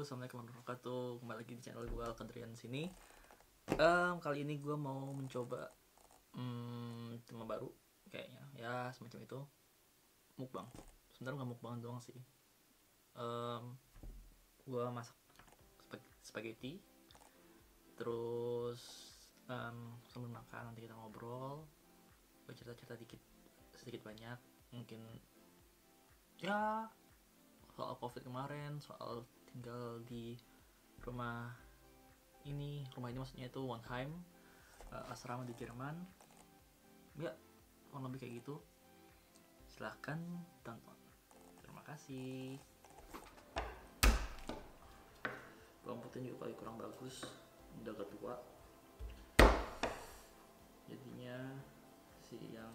Assalamualaikum warahmatullahi wabarakatuh. Kembali lagi di channel gue Alkandrian sini. Kali ini gue mau mencoba tema baru kayaknya, ya semacam itu, mukbang. Sebenarnya nggak mukbang doang sih. Gue masak spaghetti, terus sambil makan nanti kita ngobrol, cerita-cerita sedikit banyak, mungkin ya soal covid kemarin, soal tinggal di rumah ini maksudnya itu Wonheim, asrama di Jerman ya, kurang lebih kayak gitu. Silahkan tonton, terima kasih. Lampunya juga paling kurang bagus, udah agak tua jadinya si yang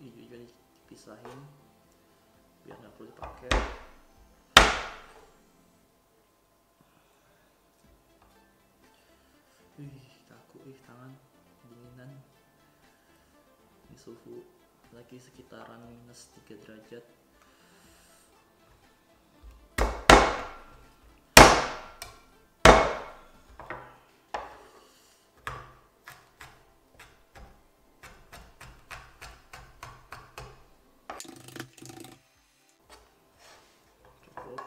hijau dipisahin biar nggak perlu dipakai. Kaku tangan, dinginan. Ini suhu lagi sekitaran minus 3 derajat. Cukup.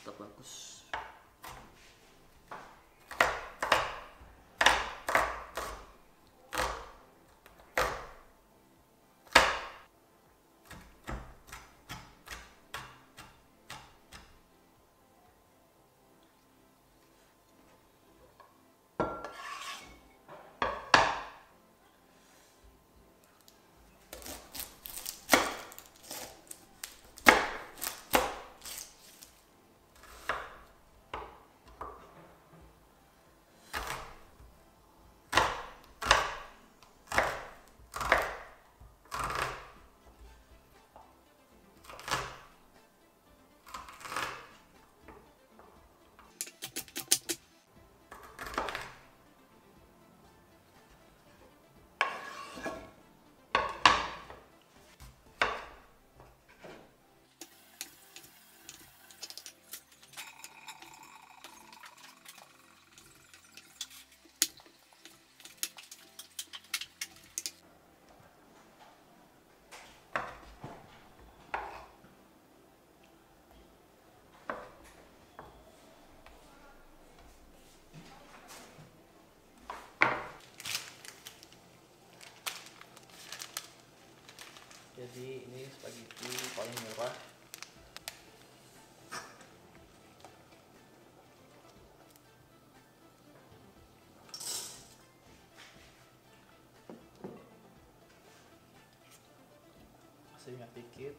Tetap bagus. Jadi ini spaghetti paling murah. Masih minyak dikit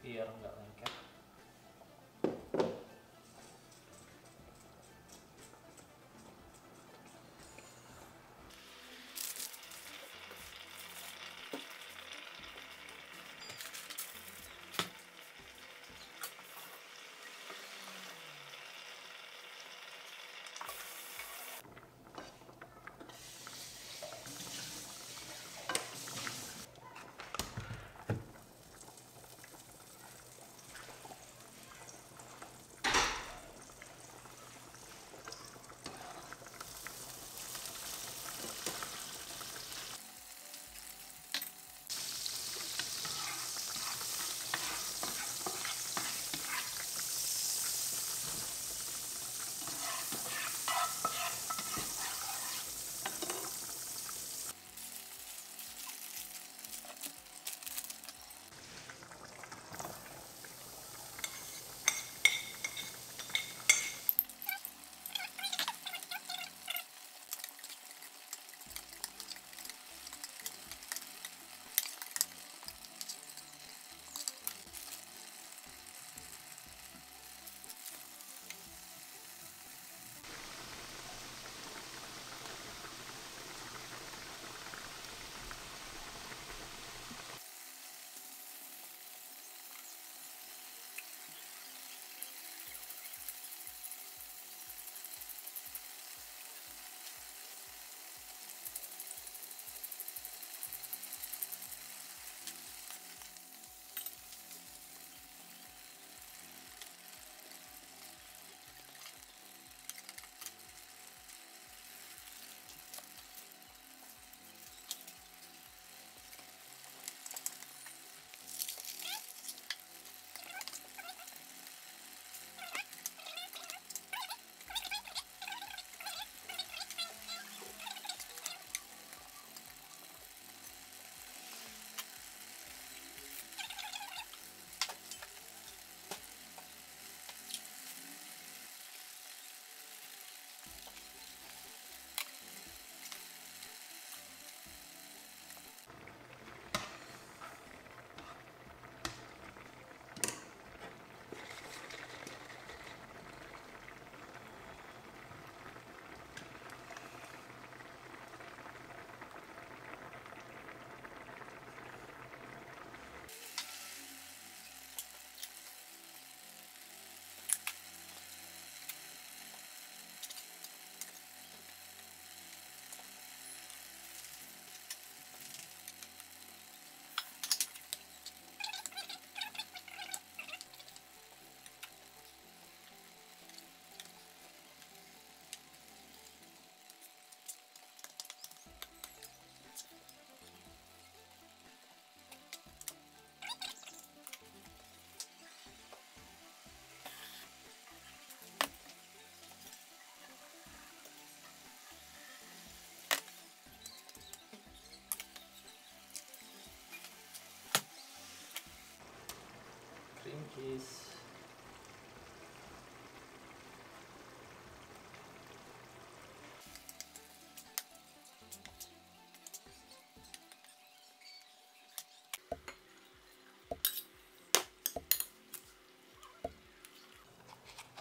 biar nggak lengket.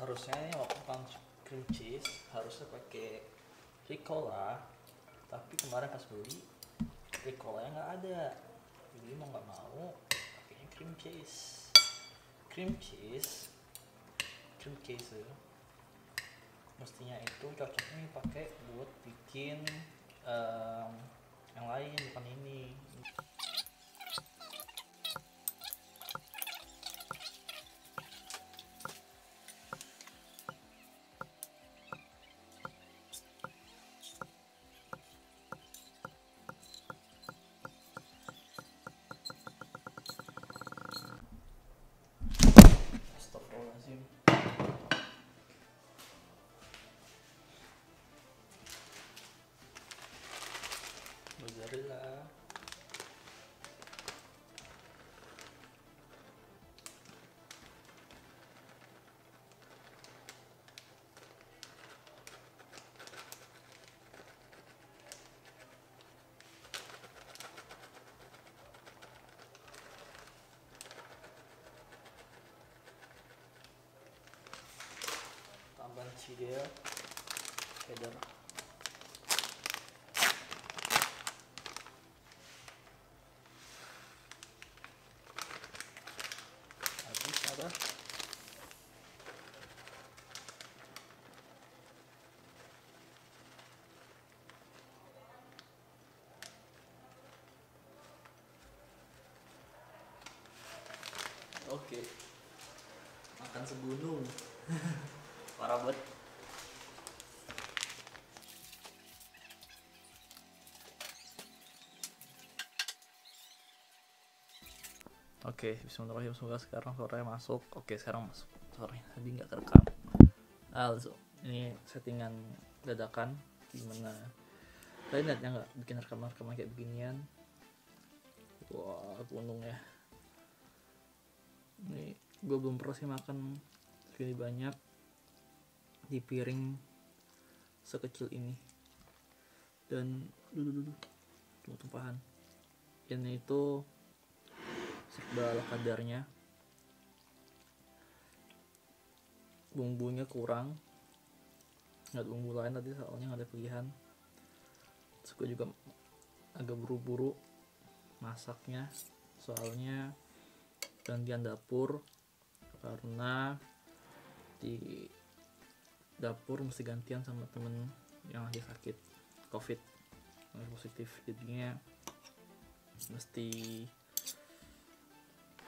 harusnya ini makan cream cheese harusnya pakai ricola, tapi kemarin pas beli ricola yang nggak ada, jadi mau nggak mau pakainya cream cheese mestinya itu cocoknya pakai buat bikin yang lain, bukan ini. Astagfirullahaladzim. Mozzarella. Tambah cheddar. Habis apa? Oke, makan segunung. Parah banget. Oke, bismillahirrahmanirrahim. Semoga sekarang suaranya masuk. Oke, sekarang masuk. Sorry, tadi nggak kerekam. Also, ini settingan dadakan. Gimana? Kalian lihatnya nggak bikin rekaman kayak beginian? Wah, gunung ya. Ini gue belum pernah sih makan segini banyak di piring sekecil ini. Dan dulu tumpahan. Ini itu serba ala kadarnya, bumbunya kurang, nggak ada bumbu lain tadi soalnya nggak ada pilihan. Terus gue juga agak buru-buru masaknya soalnya gantian dapur, karena di dapur mesti gantian sama temen yang lagi sakit covid positif, jadinya mesti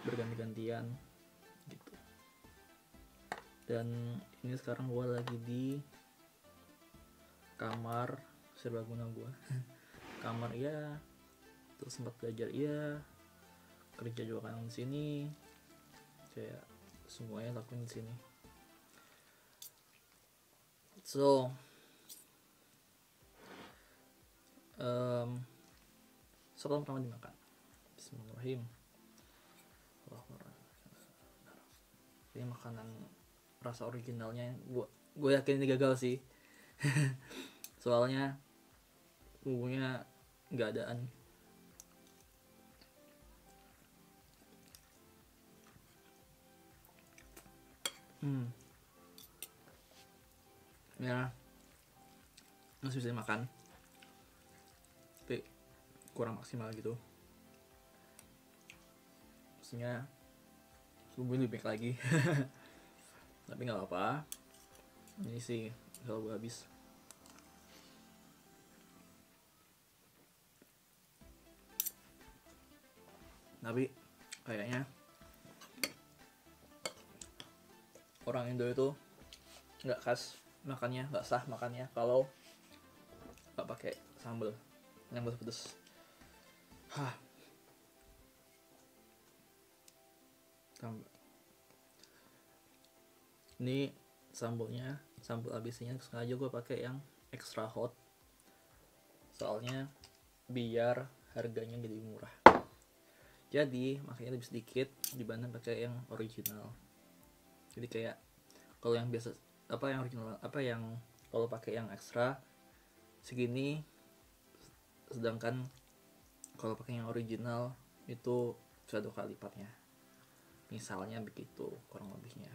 berganti-gantian gitu. Dan ini sekarang gue lagi di kamar serbaguna gue. Kamar ya, terus sempat belajar ya, kerja juga kan di sini, kayak semuanya lakuin di sini. So sebelum pertama dimakan, bismillahirrahmanirrahim. Ini makanan rasa originalnya, gue yakin ini gagal sih. Soalnya bumbunya nggak adaan. Ya masih bisa dimakan, tapi kurang maksimal gitu. Maksudnya bumbunya lebih baik lagi. Tapi nggak apa-apa, ini sih kalau gue habis. Tapi kayaknya orang Indo itu nggak khas makannya, nggak sah makannya kalau nggak pakai sambal yang pedes-pedes. Ini sambalnya, sambal ABC-nya sengaja gue pakai yang extra hot, soalnya biar harganya jadi murah. Jadi makanya lebih sedikit dibanding pakai yang original. Jadi kayak kalau yang biasa yang original yang kalau pakai yang ekstra segini, sedangkan kalau pakai yang original itu 1 kali lipatnya. Misalnya begitu kurang lebihnya.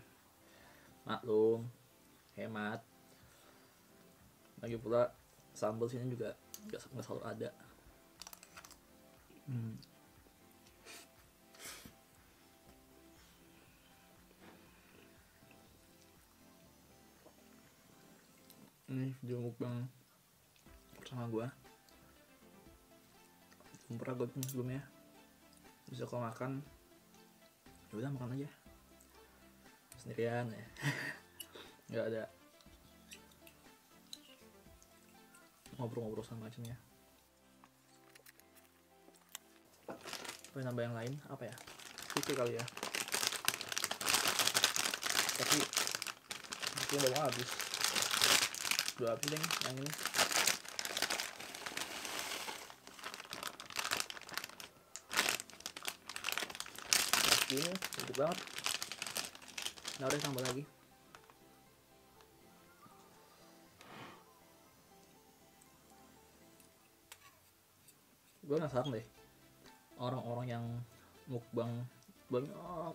maklum, hemat. Lagi pula sambal sini juga nggak selalu ada. Ini video mukbang bersama gue. Belum pernah gue bikin sebelumnya. Bisa kalau makan, ya udah makan aja sendirian ya. Nggak ada ngobrol-ngobrol sama macamnya. Tapi nambah yang lain apa ya? Susu kali ya. Tapi itu udah mau habis. Udah habis deh yang ini. Ini sedikit banget. Nah udah tambah lagi. Gue penasaran deh, orang-orang yang mukbang banyak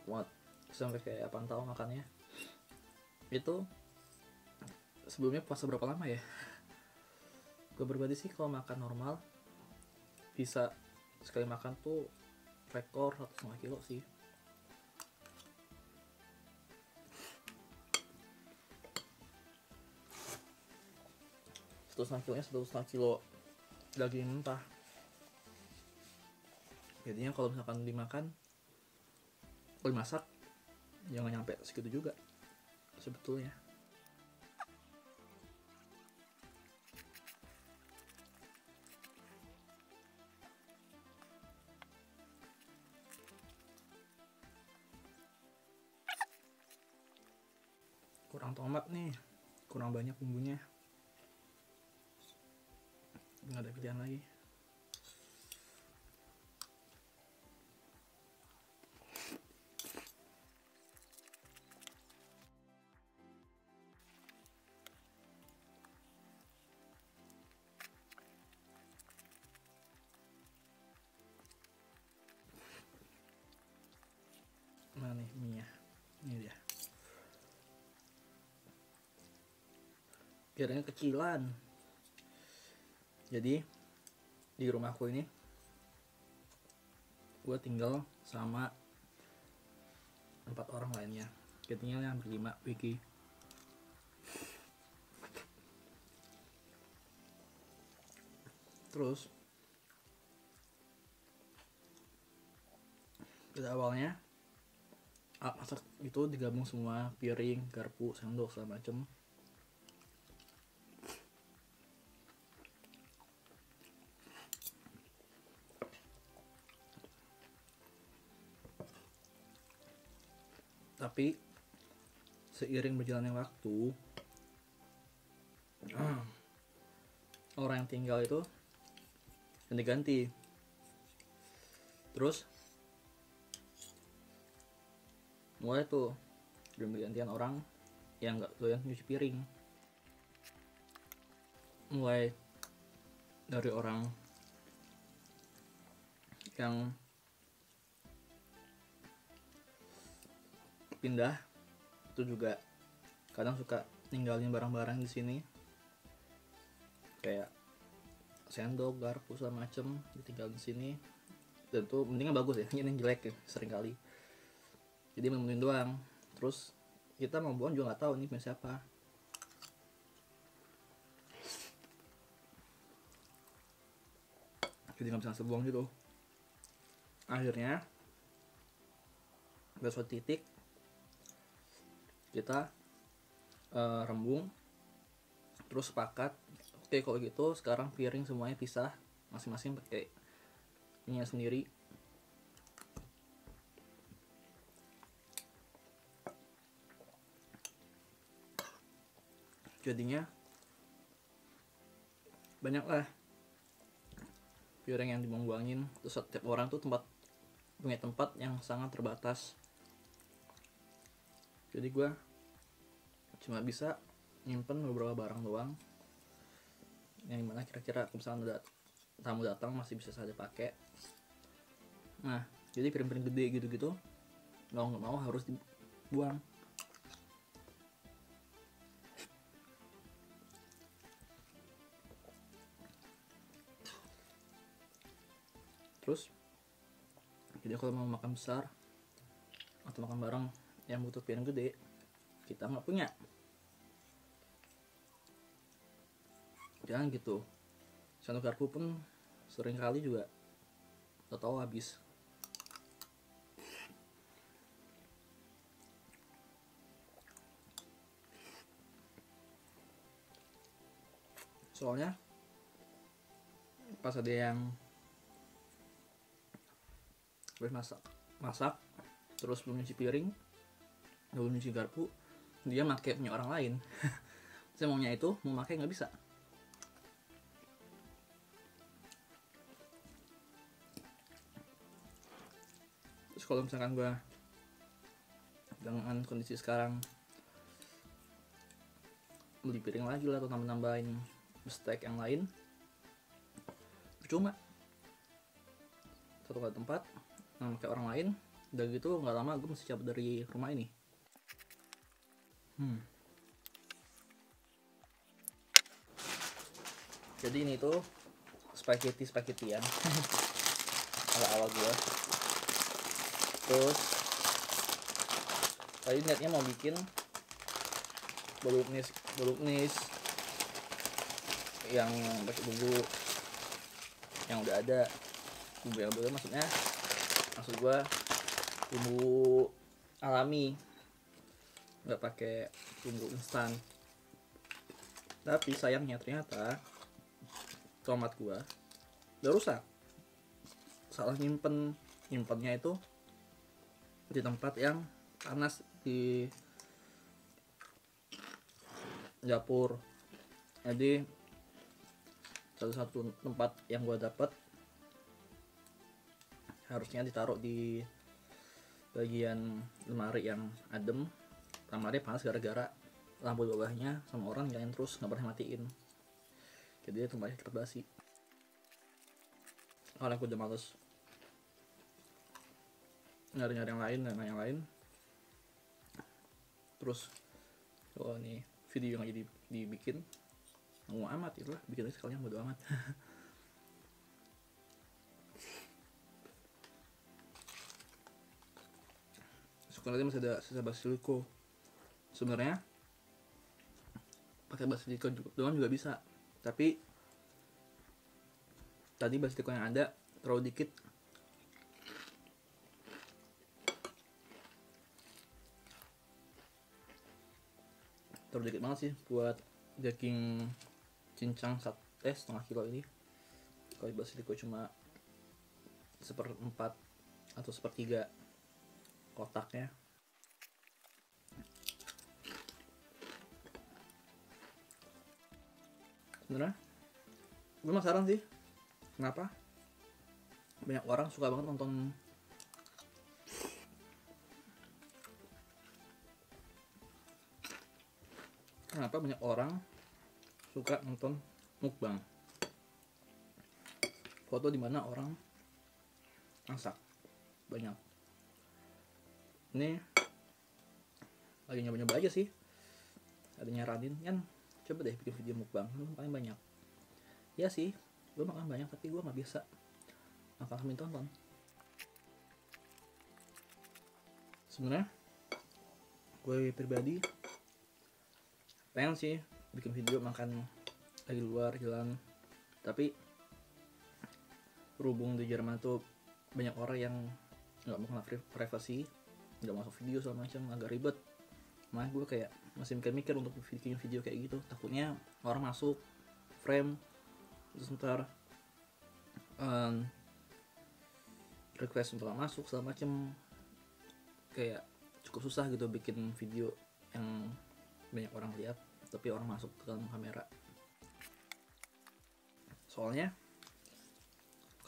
banget sampai kayak pantau makannya itu sebelumnya puasa berapa lama ya. Gue berbagi sih kalau makan normal bisa sekali makan tuh rekor 1,5 kilo sih. Satu setengah kilo daging mentah. Jadinya kalau misalkan dimakan, kalau dimasak jangan nyampe segitu juga sebetulnya. Kurang tomat nih, kurang banyak bumbunya. Nggak ada pilihan lagi. Mana nih mie-nya? Ini dia. Piringnya kecilan. Jadi di rumahku ini gue tinggal sama 4 orang lainnya. Ketinggalan yang berlima, Vicky. Terus pada awalnya masak itu digabung semua, piring, garpu, sendok segala macem. Tapi seiring berjalannya waktu, orang yang tinggal itu ganti-ganti. Terus mulai tuh gantian orang yang nggak doyan nyuci piring. Mulai dari orang yang pindah itu juga kadang suka ninggalin barang-barang di sini, kayak sendok, garpu segala macem ditinggal di sini. Dan tuh mendingan bagus ya, ini yang jelek ya sering kali. Jadi menemuin doang. Terus kita mau buang juga nggak tahu nih punya siapa. Jadi nggak bisa langsung buang gitu. Akhirnya ada suatu titik kita rembung, terus sepakat, oke kalau gitu sekarang piring semuanya pisah, masing-masing pakai minyak sendiri. Jadinya banyak lah piring yang dibuang-buangin. Terus setiap orang tuh punya tempat yang sangat terbatas. Jadi gue cuma bisa nyimpen beberapa barang doang, yang dimana kira-kira kalau misalnya ada tamu datang masih bisa saja pakai. Nah jadi piring-piring gede gitu-gitu mau nggak mau harus dibuang. terus. Jadi kalau mau makan besar atau makan bareng yang butuh piring gede, kita nggak punya. Jangan gitu. Satu garpu pun sering kali juga tahu habis. Soalnya pas ada yang masak terus belum nyuci piring, belum nyuci garpu, dia pakai punya orang lain. Saya maunya itu mau pakai nggak bisa. Terus kalau misalkan gue dengan kondisi sekarang beli piring lagi lah atau tambahin bestek yang lain, cuma satu kali tempat yang pakai orang lain. Udah gitu nggak lama gue mesti cabut dari rumah ini. Jadi ini tuh spaghettian ala-ala gue. Terus tadi niatnya mau bikin bolognese yang pakai bumbu yang udah ada. Bumbu yang udah maksud gue bumbu alami, nggak pakai bumbu instan. Tapi sayangnya ternyata tomat gua udah rusak. Salah nyimpennya itu di tempat yang panas di dapur. Jadi satu tempat yang gua dapat harusnya ditaruh di bagian lemari yang adem. Lemari panas gara-gara lampu bawahnya sama orang nyalain terus nggak pernah matiin. Jadi tempatnya cepat basi. Kalau aku udah males nyari-nyari yang lain. Terus oh ini video yang lagi dibikin mau amat itu lah, bikin aja sekalian bodo amat. Sekarang masih ada sisa basiliko. Sebenarnya pakai basiliko doang juga bisa, tapi tadi basiliko yang ada terlalu dikit. Terlalu dikit banget sih buat daging cincang setengah kilo ini. Kalau basiliko cuma 1/4 atau 1/3 kotaknya. Sebenarnya gue penasaran sih kenapa banyak orang suka banget nonton mukbang foto dimana orang masak. Banyak ini lagi nyoba-nyoba aja sih, ada nyaranin kan coba deh bikin video mukbang, paling banyak. Ya sih, gue makan banyak tapi gue nggak biasa makan sambil tonton. Sebenarnya gue pribadi pengen sih bikin video makan lagi luar jalan, tapi berhubung di Jerman tuh banyak orang yang nggak mau kena privasi, nggak masuk video segala macam, agak ribet. Makanya gue kayak masih mikir-mikir untuk bikin video kayak gitu. Takutnya orang masuk frame terus ntar request untuk masuk segala macam, kayak cukup susah gitu bikin video yang banyak orang lihat tapi orang masuk ke dalam kamera. Soalnya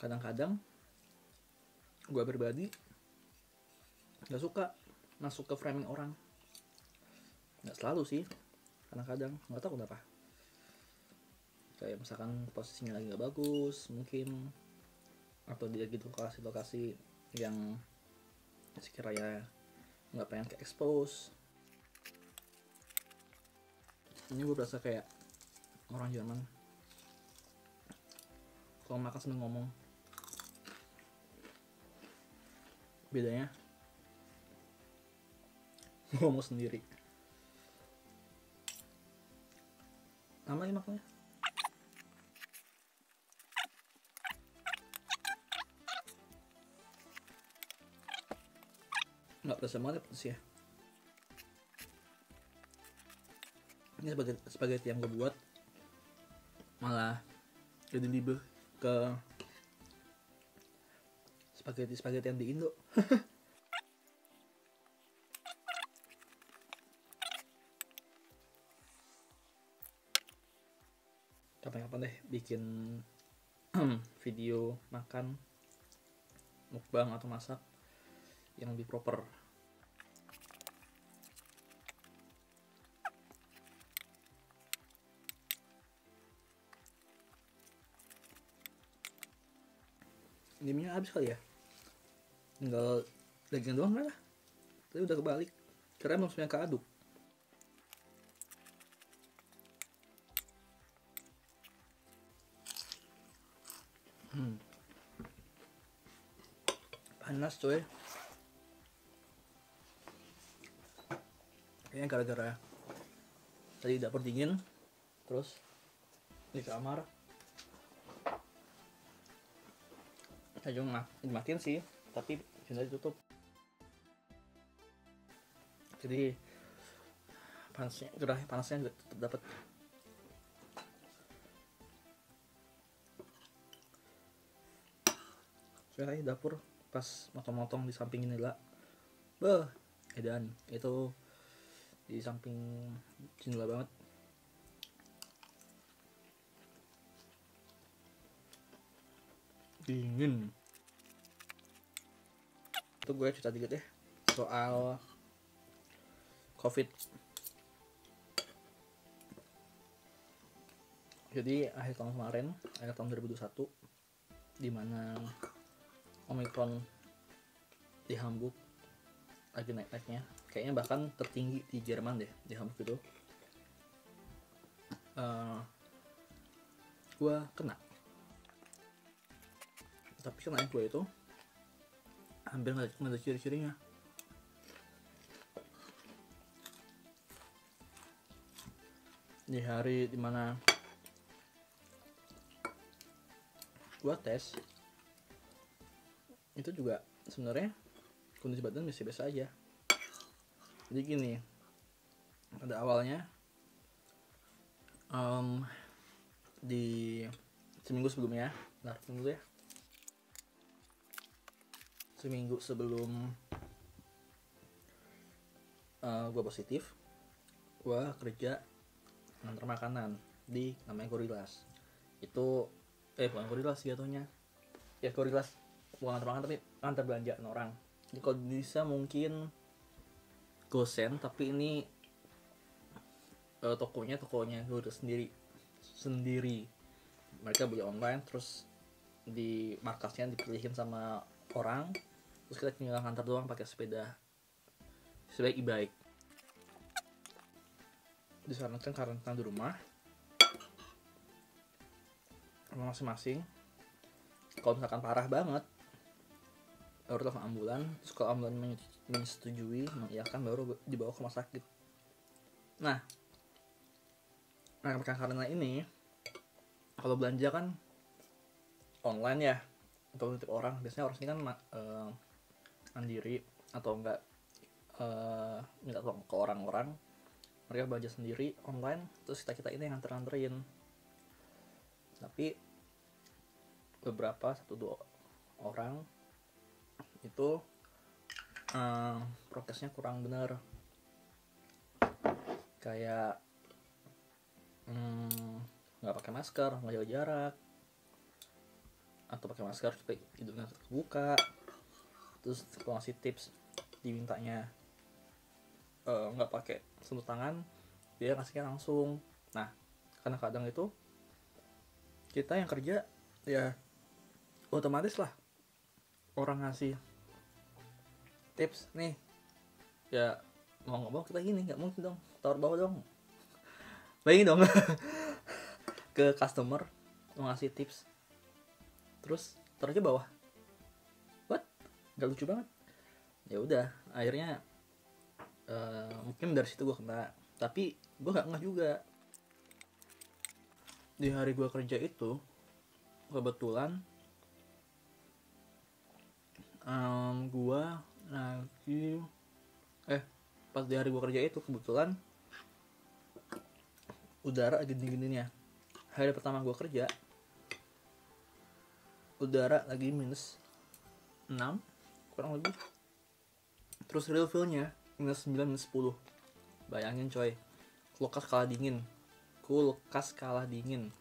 kadang-kadang gue pribadi nggak suka masuk ke framing orang. Nggak selalu sih, kadang-kadang nggak tahu kenapa. Kayak misalkan posisinya lagi nggak bagus mungkin, atau dia gitu lokasi yang sekiranya nggak pengen ke expose. Ini gue berasa kayak orang Jerman kalau makan sambil ngomong. bedanya ngomong sendiri. Lama ini makanya. Nggak pedas banget ya, pedas ya. Ini spaghetti yang gue buat malah jadi lebih ke spaghetti yang di Indo. Kapan-kapan deh bikin video makan, mukbang atau masak yang lebih proper. Ini minyak habis kali ya, tinggal daging doang lah. Tapi udah kebalik karena belum semuanya keaduk. Panas coy. Kayaknya gara-gara tadi dapur dingin, terus di kamar saya juga dimatiin sih, tapi jendela ditutup, jadi panasnya tetap dapat. Saya di dapur pas motong-motong di samping jendela, edan itu di samping jendela banget. Dingin. Itu gue cerita dikit ya soal COVID. Jadi akhir tahun 2021, dimana Omicron di Hamburg lagi naik-naiknya, kayaknya bahkan tertinggi di Jerman deh, di Hamburg itu. Gue kena, tapi kena gue itu hampir nggak ada ciri-cirinya. Di hari dimana gue tes itu juga sebenarnya kondisi badan biasa-biasa aja. Jadi gini, pada awalnya di seminggu sebelumnya, seminggu sebelum gue positif, gue kerja nganter makanan di namanya Gorillas. Itu bukan Gorillas jatuhnya, ya Gorillas bukan nganter makan tapi nganter belanjaan orang. Jadi kalau bisa mungkin Gosen, tapi ini tokonya gue udah sendiri. Mereka beli online, terus di markasnya dipilihin sama orang, terus kita tinggal ngantar doang pakai sepeda e-bike. Disarankan karantina di rumah masing-masing. Kalau misalkan parah banget baru telepon ambulan, terus kalau ambulan menyetujui, mengiyakan, baru dibawa ke rumah sakit. Nah karantina ini kalau belanja kan online ya, untuk titip orang, biasanya orang sini kan mandiri atau enggak minta tolong ke orang-orang, mereka belanja sendiri online, terus kita ini yang nganterin. Tapi beberapa 1-2 orang itu prokesnya kurang benar, kayak nggak pakai masker, nggak jaga jarak, atau pakai masker supaya hidungnya terbuka. Terus kalau ngasih tips dimintanya nggak pakai sentuh tangan, dia ngasihnya langsung. Nah karena kadang itu kita yang kerja ya otomatis lah, orang ngasih tips nih ya mau nggak mau kita gini, nggak mungkin dong tawar bawah dong. Bayangin dong ke customer mau ngasih tips terus taruhnya bawah, what? Gak lucu banget. Ya udah, akhirnya mungkin dari situ gue kena, tapi gue nggak ngeh juga. Di hari gue kerja itu kebetulan gue lagi pas di hari gue kerja itu kebetulan udara lagi dingin-dinginnya. Hari pertama gue kerja udara lagi -6 kurang lebih, terus real feel-nya -9 -10. Bayangin coy, kulkas kalah dingin.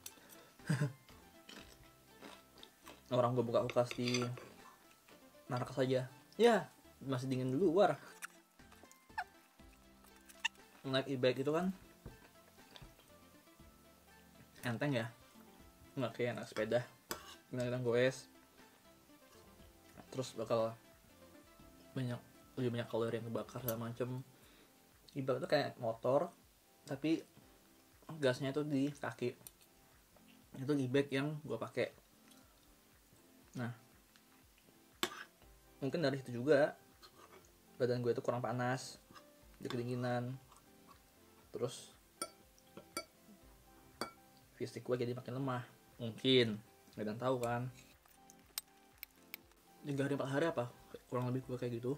Orang gue buka kulkas di Narkas saja, ya masih dingin di luar. Naik e-bike itu kan enteng ya, nggak kayak naik sepeda, kita goes terus bakal lebih banyak kalori yang kebakar segala macem. E-bike itu kayak motor tapi gasnya itu di kaki. Itu e-bike yang gue pakai. Nah, mungkin dari situ juga badan gue itu kurang panas, di kedinginan, terus fisik gue jadi makin lemah. Mungkin nggak ada yang tahu kan. 3 hari 4 hari apa kurang lebih gue kayak gitu.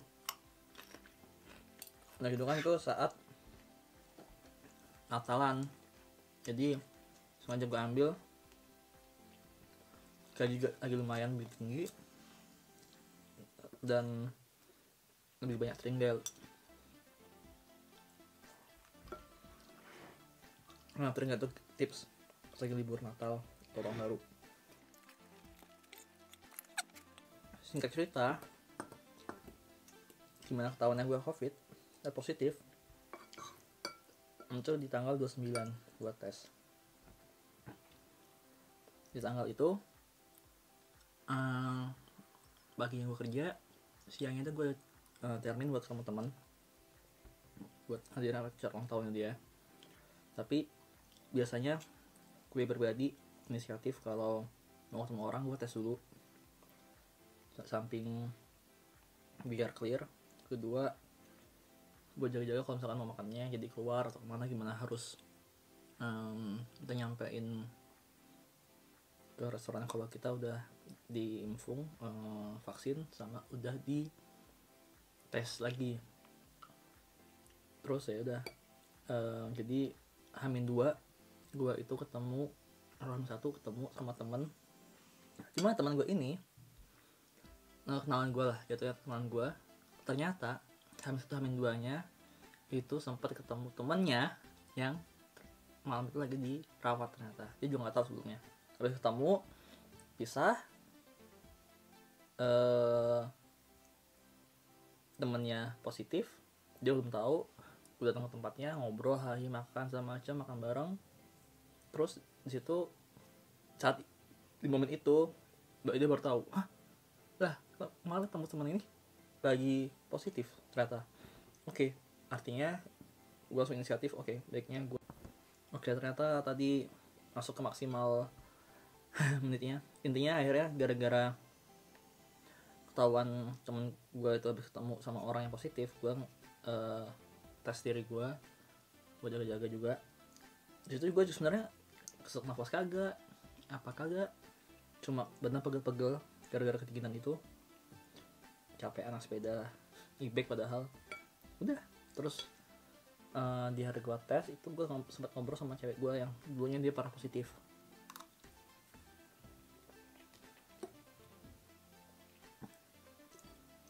Nah gitu kan, itu saat Natalan, jadi sengaja gue ambil gaji juga lagi lumayan lebih tinggi dan lebih banyak tringgel. Nah tringgel itu tips pas lagi libur Natal atau tahun baru. Singkat cerita, gimana ketahuannya gue covid positif itu di tanggal 29 gue tes. Di tanggal itu pagi yang gue kerja, siangnya itu gue termin buat sama teman buat hadirin acara ulang tahunnya dia. Tapi biasanya gue pribadi inisiatif kalau mau ketemu orang gue tes dulu, samping biar clear, kedua gue jaga-jaga kalau misalkan mau makannya jadi keluar atau kemana gimana harus kita nyampein ke restoran kalau kita udah diinfung vaksin sama udah di tes lagi. Terus ya udah jadi H-2 gue itu ketemu H-1 ketemu sama temen. Cuma teman gue ini kenalan gue lah gitu ya, teman gue. Ternyata H-1 H-2 nya itu sempat ketemu temennya yang malam itu lagi dirawat. Ternyata dia juga nggak tahu sebelumnya. Habis ketemu pisah, temennya positif, dia belum tahu, udah datang ke tempatnya ngobrol, hari makan sama macam, makan bareng. Terus di situ saat di momen itu dia baru tahu, lah malah teman ini lagi positif ternyata. Oke, artinya gue langsung inisiatif, baiknya gue ternyata tadi masuk ke maksimal menitnya. Intinya akhirnya gara-gara ketahuan temen gue itu habis ketemu sama orang yang positif, gue tes diri gue jaga-jaga juga. Di situ gue sebenarnya keselak nafas kagak, apa kagak, cuma badan pegel-pegel gara-gara kedinginan itu, capek anak sepeda e-bike padahal. Udah, terus di hari gue tes itu gue sempat ngobrol sama cewek gue yang dulunya dia parah positif.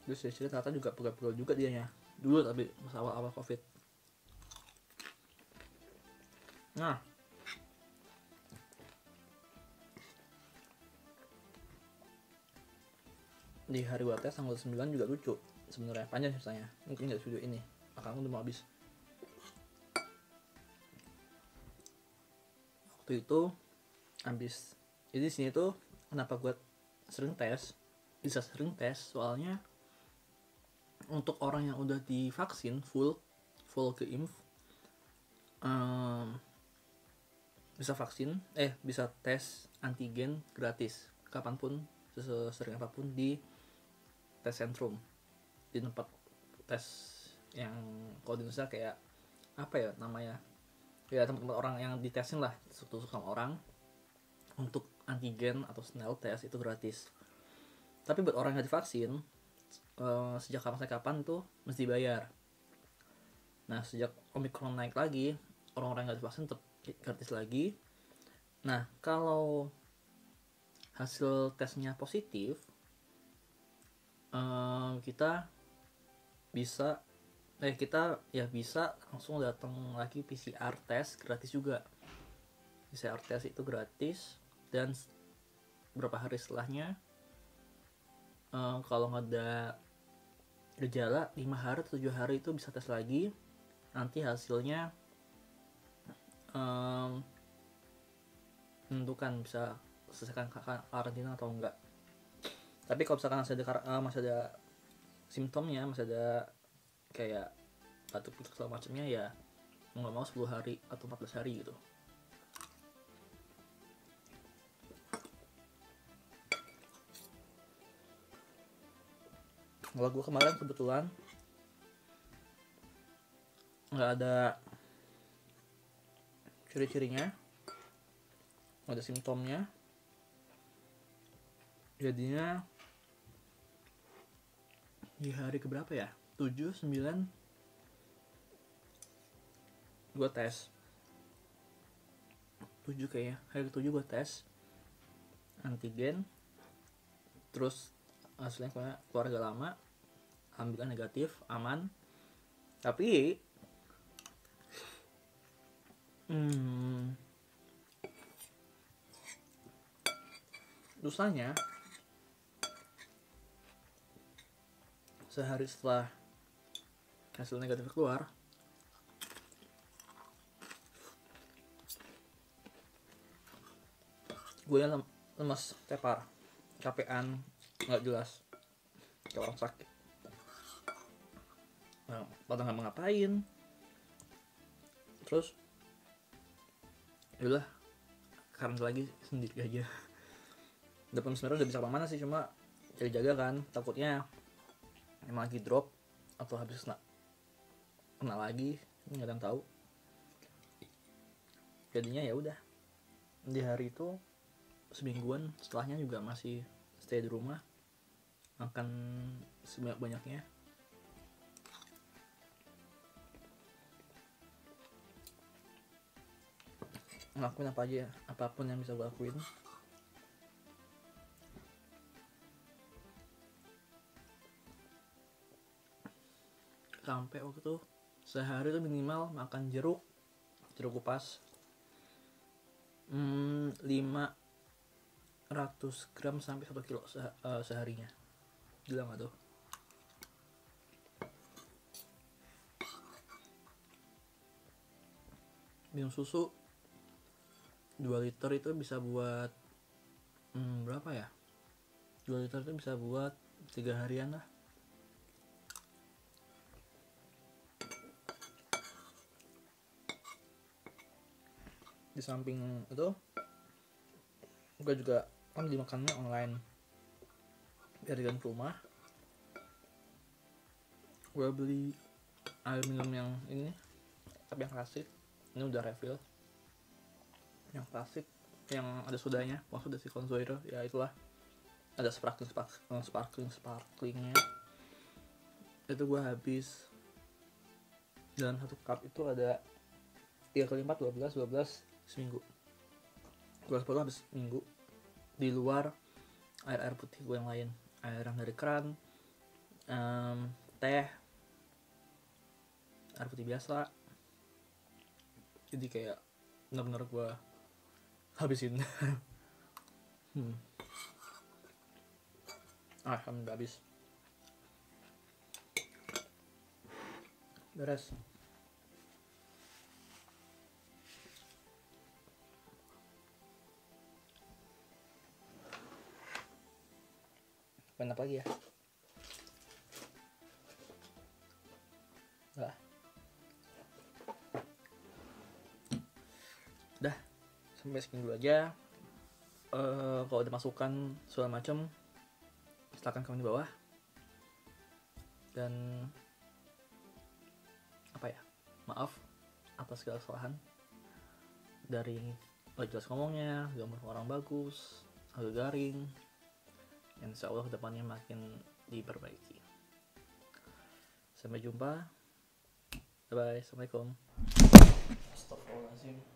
Terus cerita ternyata juga pegel-pegel juga dianya dulu, tapi masa awal-awal covid. Nah di hari gua tes tanggal 9 juga lucu sebenarnya, panjang ceritanya, mungkin nggak video ini akan udah mau habis. Waktu itu habis, jadi sini tuh kenapa gua bisa sering tes soalnya untuk orang yang udah divaksin full ke inf bisa vaksin bisa tes antigen gratis kapanpun, sesering apapun di tes sentrum, di tempat tes yang kalau di Indonesia kayak apa ya namanya, ya tempat-tempat orang yang ditesin lah, tusuk sama orang. Untuk antigen atau snail test itu gratis, tapi buat orang yang nggak divaksin sejak kapan tuh mesti bayar. Nah sejak Omicron naik lagi, orang-orang yang nggak divaksin tetap gratis lagi. Nah kalau hasil tesnya positif, kita bisa bisa langsung datang lagi PCR test gratis juga. PCR test itu gratis, dan beberapa hari setelahnya kalau nggak ada gejala 5 hari atau 7 hari itu bisa tes lagi. Nanti hasilnya menentukan bisa selesaikan karantina atau enggak. Tapi kalau misalkan masih ada simptomnya, masih ada kayak batuk-batuk segala macamnya, ya mau nggak mau 10 hari atau 14 hari gitu. Kalau gue kemarin kebetulan nggak ada ciri-cirinya, nggak ada simptomnya, jadinya di hari keberapa ya, 7, 9 gue tes, 7 kayaknya, hari ke-7 gue tes antigen, terus hasilnya keluarga lama, alhamdulillah negatif, aman. Tapi dosanya sehari setelah hasil negatif keluar, gue lemas, tepar, capean, nggak jelas, kayak orang sakit. Nah, pada nggak mau ngapain, terus yaudah karena lagi sendiri aja. Depan sebenarnya udah bisa kemana sih, cuma cari jaga kan, takutnya emang lagi drop atau habis kena lagi, nggak ada yang tahu. Jadinya ya udah, di hari itu semingguan setelahnya juga masih stay di rumah, makan sebanyak-banyaknya. Ngelakuin apa aja, apapun yang bisa gue lakuin. Sampai waktu itu sehari tuh minimal makan jeruk kupas 500 gram sampai 1 kilo seharinya. Gila gak tuh? Minum susu 2 liter itu bisa buat berapa ya? 2 liter itu bisa buat 3 harian lah. Di samping itu gue juga kan dimakannya online dari ke rumah. Gue beli air minum yang ini, tapi yang klasik. Ini udah refill. Yang klasik yang ada sodanya, maksudnya si Conzoiro, ya itulah. Ada sparklingnya. Itu gue habis dalam 1 cup itu ada 3 kali 4 12 seminggu. Gue habis minggu. Di luar air putih gue yang lain, air yang dari keran, teh, air putih biasa. Jadi kayak benar-benar gue habisin. Alhamdulillah habis. Beres. Apa lagi ya? Udah sampai segini dulu aja. Kalau ada masukan segala macam, silakan komen di bawah. Dan maaf atas segala kesalahan, dari gak jelas ngomongnya, gambar orang bagus, agak garing. Insya Allah kedepannya makin diperbaiki. Sampai jumpa. Bye bye. Assalamualaikum. Astagfirullahaladzim.